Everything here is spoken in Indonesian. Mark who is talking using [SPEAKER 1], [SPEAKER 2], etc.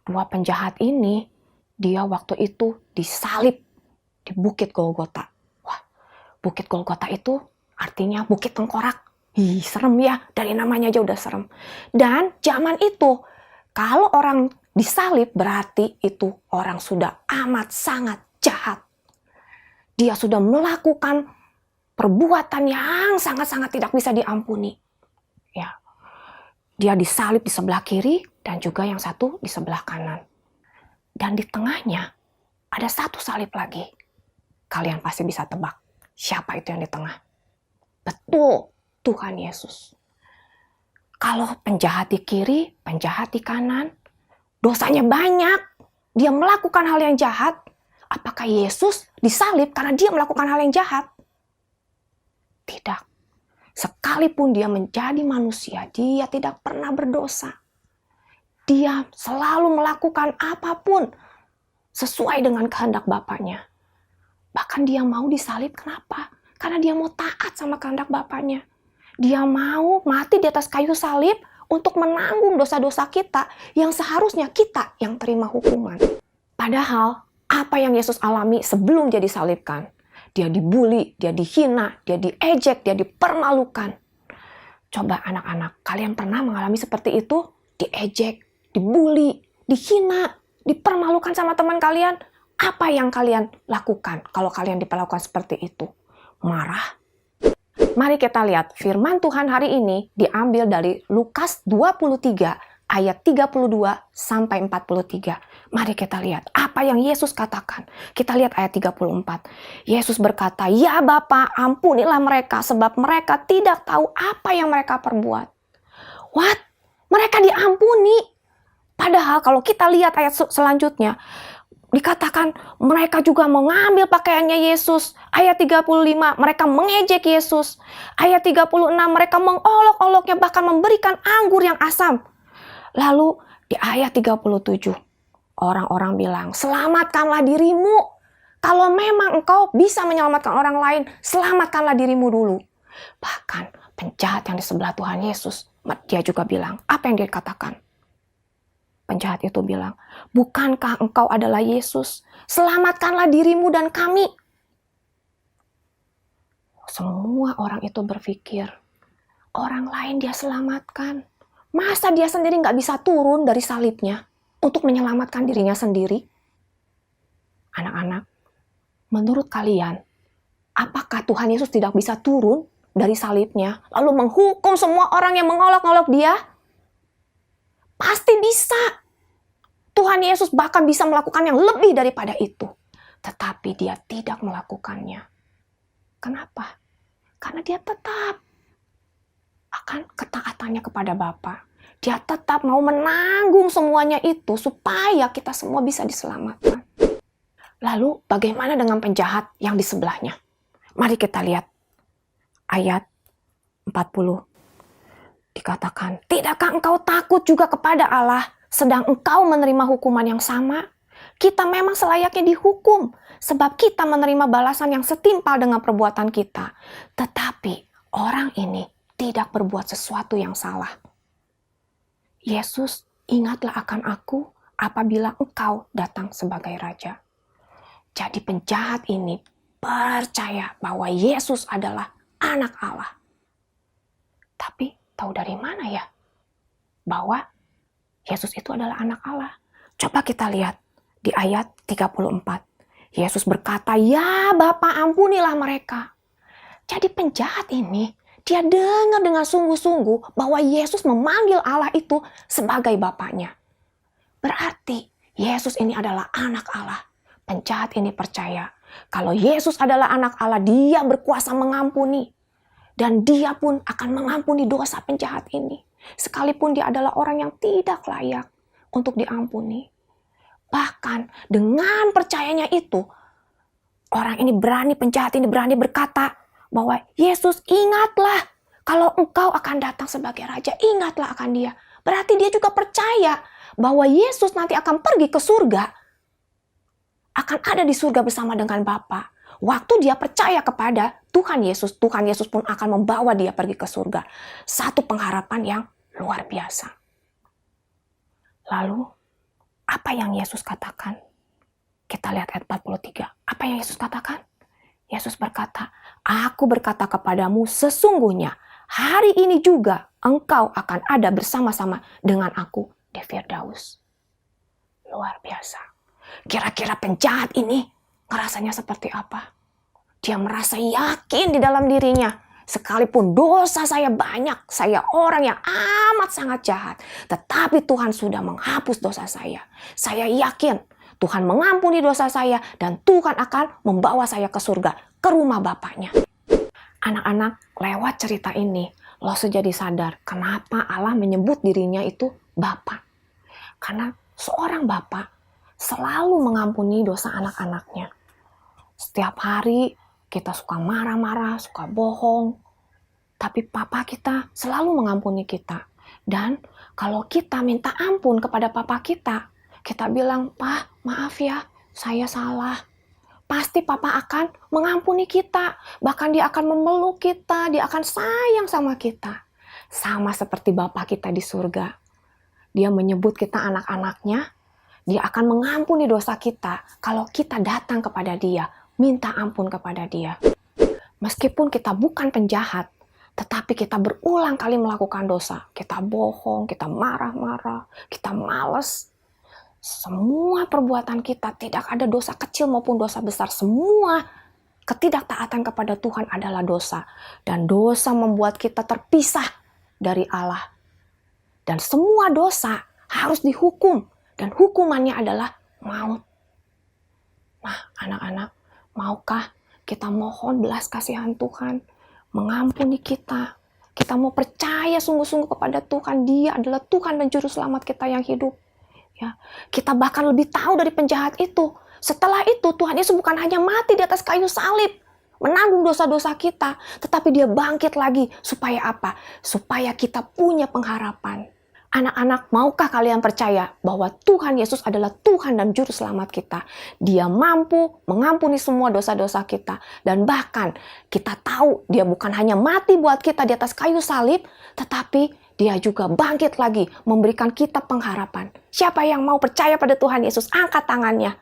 [SPEAKER 1] dua penjahat ini, dia waktu itu disalib di Bukit Golgota. Wah, Bukit Golgota itu artinya Bukit Tengkorak. Serem ya, dari namanya aja udah serem. Dan zaman itu, kalau orang disalib berarti itu orang sudah amat sangat jahat. Dia sudah melakukan perbuatan yang sangat-sangat tidak bisa diampuni. Ya, dia disalib di sebelah kiri dan juga yang satu di sebelah kanan. Dan di tengahnya ada satu salib lagi. Kalian pasti bisa tebak siapa itu yang di tengah. Betul, Tuhan Yesus. Kalau penjahat di kiri, penjahat di kanan, dosanya banyak. Dia melakukan hal yang jahat. Apakah Yesus disalib karena dia melakukan hal yang jahat? Tidak. Sekalipun dia menjadi manusia, dia tidak pernah berdosa. Dia selalu melakukan apapun sesuai dengan kehendak Bapaknya. Bahkan dia mau disalib, kenapa? Karena dia mau taat sama kehendak Bapaknya. Dia mau mati di atas kayu salib untuk menanggung dosa-dosa kita yang seharusnya kita yang terima hukuman. Padahal apa yang Yesus alami sebelum dia disalibkan? Dia dibully, dia dihina, dia diejek, dia dipermalukan. Coba anak-anak, kalian pernah mengalami seperti itu? Diejek, dibully, dihina, dipermalukan sama teman kalian? Apa yang kalian lakukan kalau kalian diperlakukan seperti itu? Marah? Mari kita lihat firman Tuhan hari ini diambil dari Lukas 23 ayat 32 sampai 43. Mari kita lihat apa yang Yesus katakan. Kita lihat ayat 34. Yesus berkata, "Ya Bapa, ampunilah mereka sebab mereka tidak tahu apa yang mereka perbuat." What? Mereka diampuni. Padahal kalau kita lihat ayat selanjutnya, dikatakan mereka juga mengambil pakaiannya Yesus. Ayat 35, mereka mengejek Yesus. Ayat 36, mereka mengolok-oloknya, bahkan memberikan anggur yang asam. Lalu di ayat 37, orang-orang bilang, "Selamatkanlah dirimu. Kalau memang engkau bisa menyelamatkan orang lain, selamatkanlah dirimu dulu." Bahkan penjahat yang di sebelah Tuhan Yesus, dia juga bilang, apa yang dia katakan? Penjahat itu bilang, "Bukankah engkau adalah Yesus? Selamatkanlah dirimu dan kami." Semua orang itu berpikir, orang lain dia selamatkan. Masa dia sendiri nggak bisa turun dari salibnya untuk menyelamatkan dirinya sendiri? Anak-anak, menurut kalian, apakah Tuhan Yesus tidak bisa turun dari salibnya lalu menghukum semua orang yang mengolok-olok dia? Pasti bisa. Tuhan Yesus bahkan bisa melakukan yang lebih daripada itu. Tetapi dia tidak melakukannya. Kenapa? Karena dia tetap akan ketaatannya kepada Bapa. Dia tetap mau menanggung semuanya itu supaya kita semua bisa diselamatkan. Lalu bagaimana dengan penjahat yang di sebelahnya? Mari kita lihat ayat 40. Dikatakan, "Tidakkah engkau takut juga kepada Allah, sedang engkau menerima hukuman yang sama? Kita memang selayaknya dihukum, sebab kita menerima balasan yang setimpal dengan perbuatan kita. Tetapi orang ini tidak berbuat sesuatu yang salah." Yesus, ingatlah akan aku apabila engkau datang sebagai Raja. Jadi penjahat ini percaya bahwa Yesus adalah anak Allah. Tapi tahu dari mana ya bahwa Yesus itu adalah anak Allah? Coba kita lihat di ayat 34. Yesus berkata, "Ya Bapa, ampunilah mereka." Jadi penjahat ini, dia dengar dengan sungguh-sungguh bahwa Yesus memanggil Allah itu sebagai Bapaknya. Berarti Yesus ini adalah anak Allah. Penjahat ini percaya kalau Yesus adalah anak Allah, dia berkuasa mengampuni. Dan dia pun akan mengampuni dosa penjahat ini. Sekalipun dia adalah orang yang tidak layak untuk diampuni. Bahkan dengan percayanya itu, penjahat ini berani berkata bahwa Yesus, ingatlah kalau engkau akan datang sebagai Raja, ingatlah akan dia. Berarti dia juga percaya bahwa Yesus nanti akan pergi ke surga, akan ada di surga bersama dengan Bapa. Waktu dia percaya kepada Tuhan Yesus pun akan membawa dia pergi ke surga. Satu pengharapan yang luar biasa. Lalu Apa yang Yesus katakan? Kita lihat ayat 43. Apa yang Yesus katakan? Yesus berkata, aku berkata kepadamu sesungguhnya hari ini juga engkau akan ada bersama-sama dengan aku di Firdaus. Luar biasa. Kira-kira penjahat ini ngerasanya seperti apa? Dia merasa yakin di dalam dirinya. Sekalipun dosa saya banyak, saya orang yang amat sangat jahat. Tetapi Tuhan sudah menghapus dosa saya. Saya yakin Tuhan mengampuni dosa saya dan Tuhan akan membawa saya ke surga, ke rumah Bapaknya. Anak-anak, lewat cerita ini, lo jadi sadar kenapa Allah menyebut dirinya itu Bapa. Karena seorang Bapa selalu mengampuni dosa anak-anaknya. Setiap hari kita suka marah-marah, suka bohong. Tapi Papa kita selalu mengampuni kita. Dan kalau kita minta ampun kepada Papa kita bilang, "Pak, maaf ya, saya salah." Pasti Papa akan mengampuni kita. Bahkan Dia akan memeluk kita, Dia akan sayang sama kita. Sama seperti Bapa kita di surga. Dia menyebut kita anak-anaknya, Dia akan mengampuni dosa kita kalau kita datang kepada Dia, minta ampun kepada Dia. Meskipun kita bukan penjahat, tetapi kita berulang kali melakukan dosa. Kita bohong, kita marah-marah, kita malas. Semua perbuatan kita, tidak ada dosa kecil maupun dosa besar. Semua ketidaktaatan kepada Tuhan adalah dosa. Dan dosa membuat kita terpisah dari Allah. Dan semua dosa harus dihukum. Dan hukumannya adalah maut. Nah, anak-anak, maukah kita mohon belas kasihan Tuhan mengampuni kita? Kita mau percaya sungguh-sungguh kepada Tuhan. Dia adalah Tuhan dan Juru Selamat kita yang hidup. Ya, kita bahkan lebih tahu dari penjahat itu. Setelah itu Tuhan Yesus bukan hanya mati di atas kayu salib, menanggung dosa-dosa kita, tetapi Dia bangkit lagi. Supaya apa? Supaya kita punya pengharapan. Anak-anak, maukah kalian percaya bahwa Tuhan Yesus adalah Tuhan dan Juru Selamat kita? Dia mampu mengampuni semua dosa-dosa kita. Dan bahkan kita tahu Dia bukan hanya mati buat kita di atas kayu salib, tetapi Dia juga bangkit lagi memberikan kita pengharapan. Siapa yang mau percaya pada Tuhan Yesus? Angkat tangannya.